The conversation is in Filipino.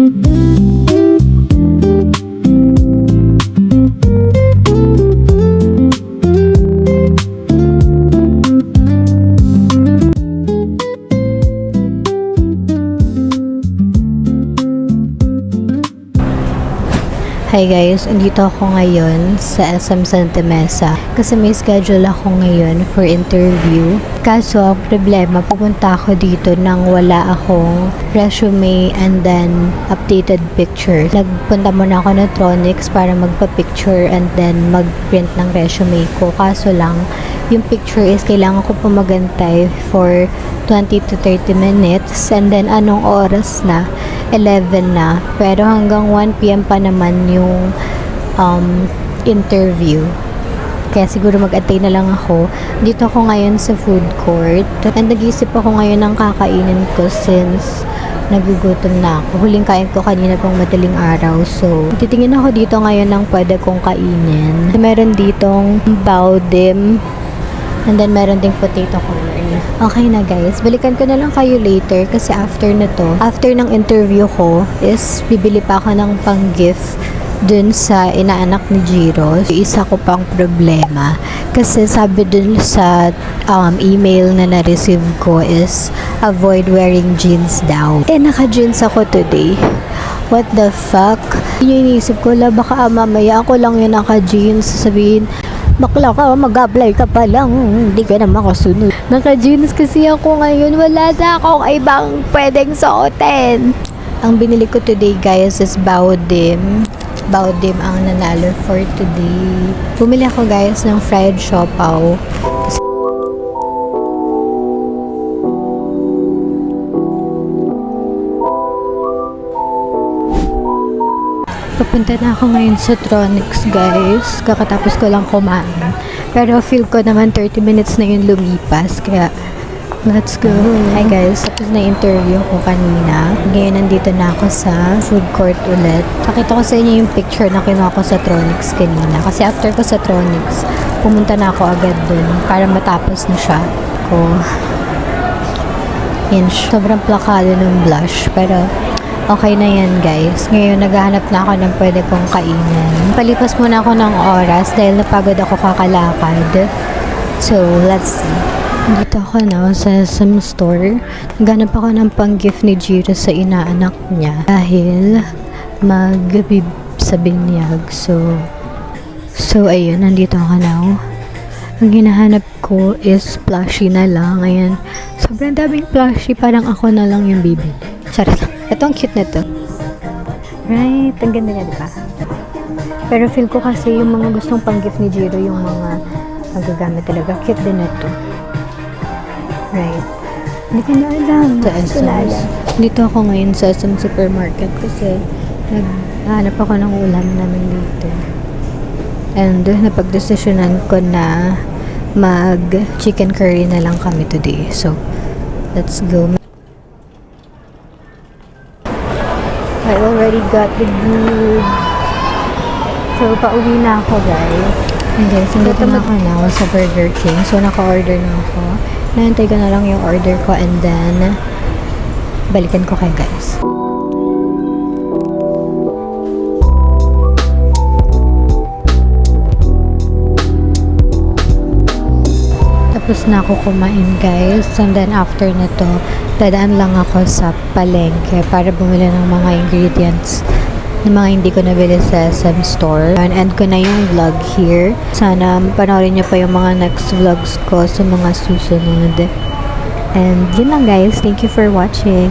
Hi guys, andito ako ngayon sa SM Santa Mesa kasi may schedule ako ngayon for interview. Kaso ang problema, pupunta ako dito nang wala akong resume and then updated picture. Nagpunta muna ako ng Tronics para magpa-picture and then mag-print ng resume ko. Kaso lang, yung picture is kailangan ko pumagantay for 20 to 30 minutes and then anong oras na? 11 na. Pero hanggang 1 PM pa naman yung interview. Kaya siguro mag-antay na lang ako. Dito ako ngayon sa food court. And nag-iisip ako ngayon ng kakainin ko since nagugutom na ako. Huling kain ko kanina pang madaling araw. So, titingin ako dito ngayon ng pwede kong kainin. Meron ditong baodim. And then, meron ding potato corn. Okay na guys, balikan ko na lang kayo later kasi after na to, after ng interview ko is bibili pa ako ng pang-gift dun sa inaanak ni Jiro. Isa ko pang problema kasi sabi dun sa email na na-receive ko is avoid wearing jeans daw. Naka-jeans ako today. What the fuck? Yung iniisip ko, baka mamaya ako lang yung naka-jeans, sasabihin, bakla ka, mag-apply ka pa lang, hindi ka na makasunod. Naka-jeans kasi ako ngayon, wala na akong ibang pwedeng suotin. Ang binili ko today guys is baodim. Baodim ang nanalo for today. Bumili ako guys ng fried siopaw. Papunta na ako ngayon sa Tronics guys. Kakatapos ko lang kumain. Pero feel ko naman 30 minutes na yun lumipas. Kaya let's go. Hi guys, tapos na interview ko kanina. Ngayon nandito na ako sa food court ulit. Pakita ko sa inyo yung picture na kinuha ko sa Tronics kanina. Kasi after ko sa Tronics, pumunta na ako agad dun para matapos na siya. Yan, sobrang plakado ng blush. Pero okay na yan guys. Ngayon naghahanap na ako ng pwede kong kainin. Palipas muna ako ng oras dahil napagod ako kakalakad. So, let's see. Dito ako na sa SM store. Naghanap ako ng pang-gift ni Jiro sa inaanak niya. Dahil mag-bib sa binyag. So ayun, nandito ako na. Ang hinahanap ko is plushie na lang. Ayan. Sobrang daming plushie. Parang ako na lang yung bibili. Charot lang. Ito ang cute na to. Right? Ang ganda niya, diba? Pero feel ko kasi yung mga gustong pang-gift ni Jiro, yung mga magagamit talaga. Cute din na to. Right? Hindi ko na alam. Dito ako ngayon sa SM Supermarket kasi naghanap ako ng ulam namin dito. And napag-desisyonan ko na mag-chicken curry na lang kami today. So, let's go. I already got the goods. So, pauwi na ako, guys. And guys, nandito na ako na sa Burger King. So, naka-order na ako. Nahintay ko na lang yung order ko and then balikan ko kayo, guys. Tapos na ako kumain guys and then after na to dadaan lang ako sa palengke para bumili ng mga ingredients ng mga hindi ko nabili sa SM store. And end ko na yung vlog here. Sana panoorin niyo pa yung mga next vlogs ko sa mga susunod. And yun lang guys. Thank you for watching.